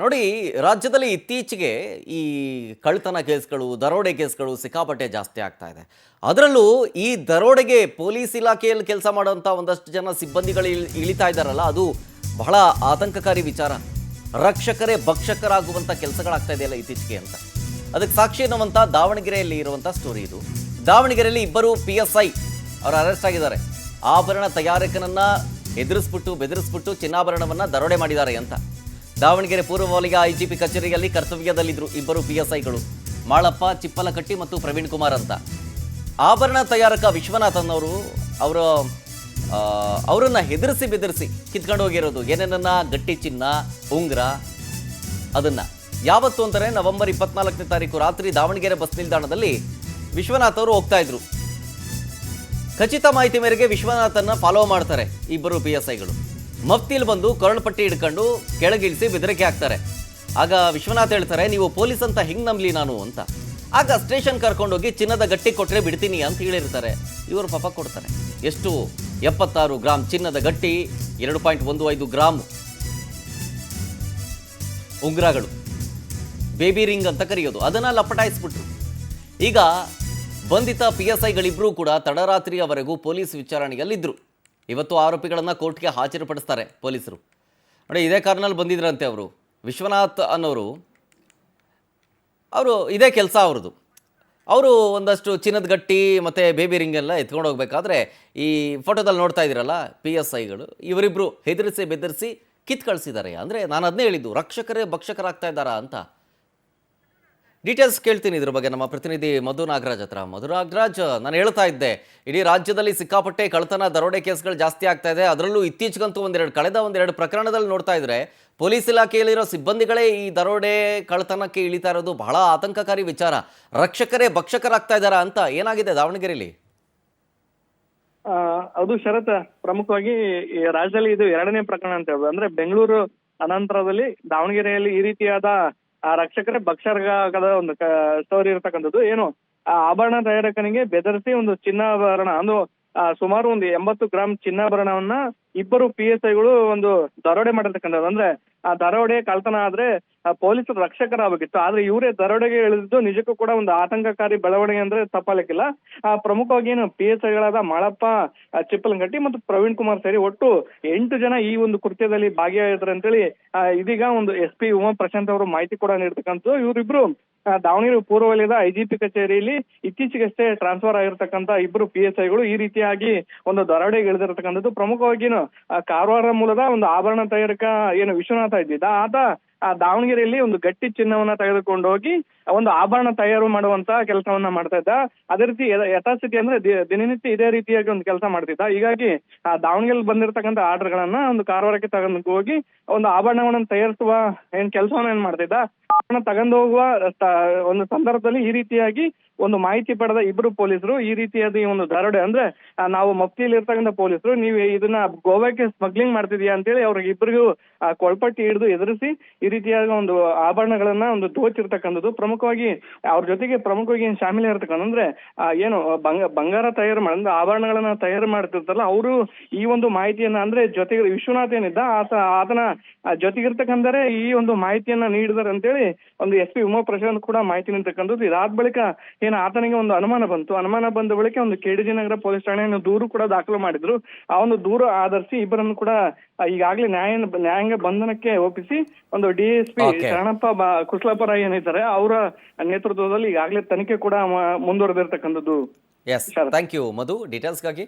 ನೋಡಿ, ರಾಜ್ಯದಲ್ಲಿ ಇತ್ತೀಚೆಗೆ ಈ ಕಳ್ತನ ಕೇಸ್ಗಳು, ದರೋಡೆ ಕೇಸ್ಗಳು ಸಿಕ್ಕಾಪಟ್ಟೆ ಜಾಸ್ತಿ ಆಗ್ತಾ ಇದೆ. ಅದರಲ್ಲೂ ಈ ದರೋಡೆಗೆ ಪೊಲೀಸ್ ಇಲಾಖೆಯಲ್ಲಿ ಕೆಲಸ ಮಾಡುವಂಥ ಒಂದಷ್ಟು ಜನ ಸಿಬ್ಬಂದಿಗಳು ಇಳಿತಾ ಇದ್ದಾರಲ್ಲ, ಅದು ಬಹಳ ಆತಂಕಕಾರಿ ವಿಚಾರ. ರಕ್ಷಕರೇ ಭಕ್ಷಕರಾಗುವಂಥ ಕೆಲಸಗಳಾಗ್ತಾ ಇದೆಯಲ್ಲ ಇತ್ತೀಚೆಗೆ ಅಂತ. ಅದಕ್ಕೆ ಸಾಕ್ಷಿ ಎನ್ನುವಂಥ ದಾವಣಗೆರೆಯಲ್ಲಿ ಇರುವಂಥ ಸ್ಟೋರಿ ಇದು. ದಾವಣಗೆರೆಯಲ್ಲಿ ಇಬ್ಬರು PSI ಅವರು ಅರೆಸ್ಟ್ ಆಗಿದ್ದಾರೆ. ಆಭರಣ ತಯಾರಕನನ್ನ ಎದುರಿಸ್ಬಿಟ್ಟು ಬೆದರಿಸ್ಬಿಟ್ಟು ಚಿನ್ನಾಭರಣವನ್ನ ದರೋಡೆ ಮಾಡಿದ್ದಾರೆ ಅಂತ. ದಾವಣಗೆರೆ ಪೂರ್ವ ವಲಯ IGP ಕಚೇರಿಯಲ್ಲಿ ಕರ್ತವ್ಯದಲ್ಲಿದ್ದರು ಇಬ್ಬರು PSIಗಳು, ಮಾಳಪ್ಪ ಚಿಪ್ಪಲಕಟ್ಟಿ ಮತ್ತು ಪ್ರವೀಣ್ ಕುಮಾರ್ ಅಂತ. ಆಭರಣ ತಯಾರಕ ವಿಶ್ವನಾಥನ್ ಅವರನ್ನ ಹೆದರಿಸಿ ಬೆದರಿಸಿ ಕಿತ್ಕೊಂಡು ಹೋಗಿರೋದು ಏನೇನನ್ನ, ಗಟ್ಟಿ ಚಿನ್ನ, ಉಂಗ್ರ, ಅದನ್ನ ಯಾವತ್ತು ಅಂತಾರೆ ನವೆಂಬರ್ 24ನೇ ತಾರೀಕು ರಾತ್ರಿ ದಾವಣಗೆರೆ ಬಸ್ ನಿಲ್ದಾಣದಲ್ಲಿ ವಿಶ್ವನಾಥ್ ಅವರು ಹೋಗ್ತಾ ಇದ್ರು. ಖಚಿತ ಮಾಹಿತಿ ಮೇರೆಗೆ ವಿಶ್ವನಾಥನ್ನ ಫಾಲೋ ಮಾಡ್ತಾರೆ ಇಬ್ಬರು PSIಗಳು. ಮಫ್ತಿಲ್ ಬಂದು ಕೊರಳಪಟ್ಟಿ ಹಿಡ್ಕೊಂಡು ಕೆಳಗಿಳಿಸಿ ಬೆದರಿಕೆ ಹಾಕ್ತಾರೆ. ಆಗ ವಿಶ್ವನಾಥ್ ಹೇಳ್ತಾರೆ, ನೀವು ಪೊಲೀಸ್ ಅಂತ ಹೆಂಗ್ ನಂಬ್ಲಿ ನಾನು ಅಂತ. ಆಗ ಸ್ಟೇಷನ್ ಕರ್ಕೊಂಡೋಗಿ ಚಿನ್ನದ ಗಟ್ಟಿ ಕೊಟ್ಟರೆ ಬಿಡ್ತೀನಿ ಅಂತ ಹೇಳಿರ್ತಾರೆ. ಇವರು ಪಾಪ ಕೊಡ್ತಾರೆ. ಎಷ್ಟು? 76 ಗ್ರಾಮ್ ಚಿನ್ನದ ಗಟ್ಟಿ, 2.15 ಗ್ರಾಮ್ ಉಂಗ್ರಗಳು, ಬೇಬಿ ರಿಂಗ್ ಅಂತ ಕರೆಯೋದು, ಅದನ್ನ ಲಪಟಾಯಿಸ್ಬಿಟ್ರು. ಈಗ ಬಂಧಿತ PSIಗಳಿಬ್ರು ಕೂಡ ತಡರಾತ್ರಿಯವರೆಗೂ ಪೊಲೀಸ್ ವಿಚಾರಣೆಯಲ್ಲಿದ್ದರು. ಇವತ್ತು ಆರೋಪಿಗಳನ್ನು ಕೋರ್ಟ್ಗೆ ಹಾಜರುಪಡಿಸ್ತಾರೆ ಪೊಲೀಸರು. ನೋಡಿ, ಇದೇ ಕಾರಣದಲ್ಲಿ ಬಂದಿದ್ರಂತೆ ಅವರು. ವಿಶ್ವನಾಥ್ ಅನ್ನೋರು, ಅವರು ಇದೇ ಕೆಲಸ ಅವ್ರದ್ದು. ಅವರು ಒಂದಷ್ಟು ಚಿನ್ನದ ಗಟ್ಟಿ ಮತ್ತು ಬೇಬಿ ರಿಂಗ್ ಎಲ್ಲ ಎತ್ಕೊಂಡು ಹೋಗ್ಬೇಕಾದ್ರೆ ಈ ಫೋಟೋದಲ್ಲಿ ನೋಡ್ತಾ ಇದ್ದೀರಲ್ಲ PSIಗಳು, ಇವರಿಬ್ಬರು ಹೆದರಿಸಿ ಬೆದರಿಸಿ ಕಿತ್ತು ಕಳಿಸಿದ್ದಾರೆ. ಅಂದರೆ ನಾನು ಅದನ್ನೇ ಹೇಳಿದ್ದು, ರಕ್ಷಕರೇ ಭಕ್ಷಕರಾಗ್ತಾ ಇದ್ದಾರಾ ಅಂತ. ಡೀಟೇಲ್ಸ್ ಕೇಳ್ತೀನಿ ಇದ್ರ ಬಗ್ಗೆ ನಮ್ಮ ಪ್ರತಿನಿಧಿ ಮಧು ನಾಗರಾಜ್ ಹತ್ರ. ಮಧು ನಾಗರಾಜ್, ನಾನು ಹೇಳ್ತಾ ಇದ್ದೆ, ಇಡೀ ರಾಜ್ಯದಲ್ಲಿ ಸಿಕ್ಕಾಪಟ್ಟೆ ಕಳ್ತನ ದರೋಡೆ ಕೇಸ್ಗಳು ಜಾಸ್ತಿ ಆಗ್ತಾ ಇದೆ. ಅದರಲ್ಲೂ ಇತ್ತೀಚೆಗಂತೂ ಕಳೆದ ಒಂದೆರಡು ಪ್ರಕರಣದಲ್ಲಿ ನೋಡ್ತಾ ಇದ್ರೆ ಪೊಲೀಸ್ ಇಲಾಖೆಯಲ್ಲಿರೋ ಸಿಬ್ಬಂದಿಗಳೇ ಈ ದರೋಡೆ ಕಳ್ತನಕ್ಕೆ ಇಳಿತಾ ಇರೋದು ಬಹಳ ಆತಂಕಕಾರಿ ವಿಚಾರ. ರಕ್ಷಕರೇ ಭಕ್ಷಕರಾಗ್ತಾ ಇದ್ದಾರಾ ಅಂತ. ಏನಾಗಿದೆ ದಾವಣಗೆರೆಯಲ್ಲಿ? ಅದು ಶರತ್, ಪ್ರಮುಖವಾಗಿ ಈ ರಾಜ್ಯದಲ್ಲಿ ಇದು ಎರಡನೇ ಪ್ರಕರಣ ಅಂತ ಹೇಳ್ಬೋದು. ಅಂದ್ರೆ ಬೆಂಗಳೂರು ಅನಂತರದಲ್ಲಿ ದಾವಣಗೆರೆಯಲ್ಲಿ ಈ ರೀತಿಯಾದ ರಕ್ಷಕರೇ ಭಕ್ಷಕರಾಗದ ಒಂದು ಸ್ಟೋರಿ ಇರತಕ್ಕಂಥದ್ದು. ಏನು, ಆಭರಣ ತಯಾರಕನಿಗೆ ಬೆದರಿಸಿ ಒಂದು ಚಿನ್ನಾಭರಣ ಸುಮಾರು ಒಂದು 80 ಗ್ರಾಮ್ ಚಿನ್ನಾಭರಣವನ್ನ ಇಬ್ಬರು PSIಗಳು ಒಂದು ದರೋಡೆ ಮಾಡಿರ್ತಕ್ಕಂಥದ್ದು. ಅಂದ್ರೆ ಆ ದರೋಡೆ ಕಳ್ತನ ಆದ್ರೆ ಪೊಲೀಸರು ರಕ್ಷಕರಾಗಬೇಕಿತ್ತು, ಆದ್ರೆ ಇವರೇ ದರೋಡೆಗೆ ಇಳಿದಿದ್ದು ನಿಜಕ್ಕೂ ಕೂಡ ಒಂದು ಆತಂಕಕಾರಿ ಬೆಳವಣಿಗೆ ಅಂದ್ರೆ ತಪ್ಪಾಲಿಕ್ಕಿಲ್ಲ. ಪ್ರಮುಖವಾಗಿ ಏನು PSIಗಳಾದ ಮಾಳಪ್ಪ ಚಿಪ್ಪಲಗಟ್ಟಿ ಮತ್ತು ಪ್ರವೀಣ್ ಕುಮಾರ್ ಸೇರಿ ಒಟ್ಟು 8 ಜನ ಈ ಒಂದು ಕೃತ್ಯದಲ್ಲಿ ಭಾಗಿಯಾಗಿದ್ದಾರೆ ಅಂತೇಳಿ ಇದೀಗ ಒಂದು SP ಉಮಾ ಪ್ರಶಾಂತ್ ಅವರು ಮಾಹಿತಿ ಕೂಡ ನೀಡ್ತಕ್ಕಂಥದ್ದು. ಇವರಿಬ್ರು ದಾವಣಗೆರೆ ಪೂರ್ವ ವಲಯದ IGP ಕಚೇರಿಯಲ್ಲಿ ಇತ್ತೀಚೆಗಷ್ಟೇ ಟ್ರಾನ್ಸ್ಫರ್ ಆಗಿರ್ತಕ್ಕಂಥ ಇಬ್ಬರು PSIಗಳು ಈ ರೀತಿಯಾಗಿ ಒಂದು ದರೋಡೆಗೆ ಇಳಿದಿರತಕ್ಕಂಥದ್ದು. ಪ್ರಮುಖವಾಗಿ ಕಾರವಾರ ಮೂಲದ ಒಂದು ಆಭರಣ ತಯಾರಕ ಏನು ವಿಶ್ವನಾಥ ಇದ್ದಿದ್ದ ಆತ ದಾವಣಗೆರೆಯಲ್ಲಿ ಒಂದು ಗಟ್ಟಿ ಚಿನ್ನವನ್ನ ತೆಗೆದುಕೊಂಡು ಹೋಗಿ ಒಂದು ಆಭರಣ ತಯಾರು ಮಾಡುವಂತ ಕೆಲಸವನ್ನ ಮಾಡ್ತಾ ಇದ್ದ. ಅದೇ ರೀತಿ ಯಥಾಸ್ಥಿತಿ ಅಂದ್ರೆ ದಿನನಿತ್ಯ ಇದೇ ರೀತಿಯಾಗಿ ಒಂದು ಕೆಲಸ ಮಾಡ್ತಿದ್ದ. ಹೀಗಾಗಿ ದಾವಣಗೆರೆಯಲ್ಲಿ ಬಂದಿರತಕ್ಕಂಥ ಆರ್ಡರ್ ಗಳನ್ನ ಒಂದು ಕಾರವಾರಕ್ಕೆ ತಗೊಂಡು ಹೋಗಿ ಒಂದು ಆಭರಣವನ್ನ ತಯಾರಿಸುವ ಕೆಲಸವನ್ನ ಮಾಡ್ತಿದ್ದ. ತಗೊಂಡು ಹೋಗುವ ಒಂದು ಸಂದರ್ಭದಲ್ಲಿ ಈ ರೀತಿಯಾಗಿ ಒಂದು ಮಾಹಿತಿ ಪಡೆದ ಇಬ್ರು ಪೊಲೀಸರು ಈ ರೀತಿಯಾದ ಈ ಒಂದು ದರೋಡೆ ಅಂದ್ರೆ ನಾವು ಮಫ್ತಿಯಲ್ಲಿ ಇರ್ತಕ್ಕಂಥ ಪೊಲೀಸರು ನೀವು ಇದನ್ನ ಗೋವಾಕ್ಕೆ ಸ್ಮಗ್ಲಿಂಗ್ ಮಾಡ್ತಿದ್ಯಾ ಅಂತೇಳಿ ಅವ್ರಿಗೆ ಇಬ್ಬರಿಗೂ ಕೊಳ್ಪಟ್ಟಿ ಹಿಡಿದು ಎದುರಿಸಿ ಈ ರೀತಿಯಾದ ಒಂದು ಆಭರಣಗಳನ್ನ ಒಂದು ದೋಚಿರ್ತಕ್ಕಂಥದ್ದು. ಪ್ರಮುಖವಾಗಿ ಅವ್ರ ಜೊತೆಗೆ ಪ್ರಮುಖವಾಗಿ ಶಾಮಿಲ್ ಇರ್ತಕ್ಕಂಥ ಅಂದ್ರೆ ಏನು ಬಂಗಾರ ತಯಾರು ಮಾಡಿದ್ರೆ ಆಭರಣಗಳನ್ನ ತಯಾರು ಮಾಡ್ತಿರ್ತಾರಲ್ಲ ಅವರು ಈ ಒಂದು ಮಾಹಿತಿಯನ್ನ ಅಂದ್ರೆ ಜೊತೆಗೆ ವಿಶ್ವನಾಥ್ ಏನಿದ್ದ ಆತನ ಜೊತೆಗಿರ್ತಕ್ಕಂದರೆ ಈ ಒಂದು ಮಾಹಿತಿಯನ್ನ ನೀಡಿದಾರೆ ಅಂತೇಳಿ ಒಂದು SP ಉಮಾ ಪ್ರಶಾಂತ್ ಕೂಡ ಮಾಹಿತಿ ನೀಡ್ತಕ್ಕಂಥದ್ದು. ಇದಾದ ಬಳಿಕ ಏನು ಆತನಿಗೆ ಒಂದು ಅನುಮಾನ ಬಂದ ಬಳಿಕ ಒಂದು KDJ ನಗರ ಪೊಲೀಸ್ ಠಾಣೆಯನ್ನು ದೂರು ಕೂಡ ದಾಖಲು ಮಾಡಿದ್ರು. ಆ ಒಂದು ದೂರು ಆಧರಿಸಿ ಇಬ್ಬರನ್ನು ಕೂಡ ಈಗಾಗಲೇ ನ್ಯಾಯಾಂಗ ಬಂಧನಕ್ಕೆ ಒಪ್ಪಿಸಿ ಒಂದು DSP ಶರಣಪ್ಪ ಕುಸ್ಲಾಪುರ ಏನಿದ್ದಾರೆ ಅವರ ನೇತೃತ್ವದಲ್ಲಿ ಈಗಾಗಲೇ ತನಿಖೆ ಕೂಡ ಮುಂದುವರೆದಿರ್ತಕ್ಕಂಥದ್ದು. Thank you Madhu ಡೀಟೇಲ್ಸ್ಗಾಗಿ.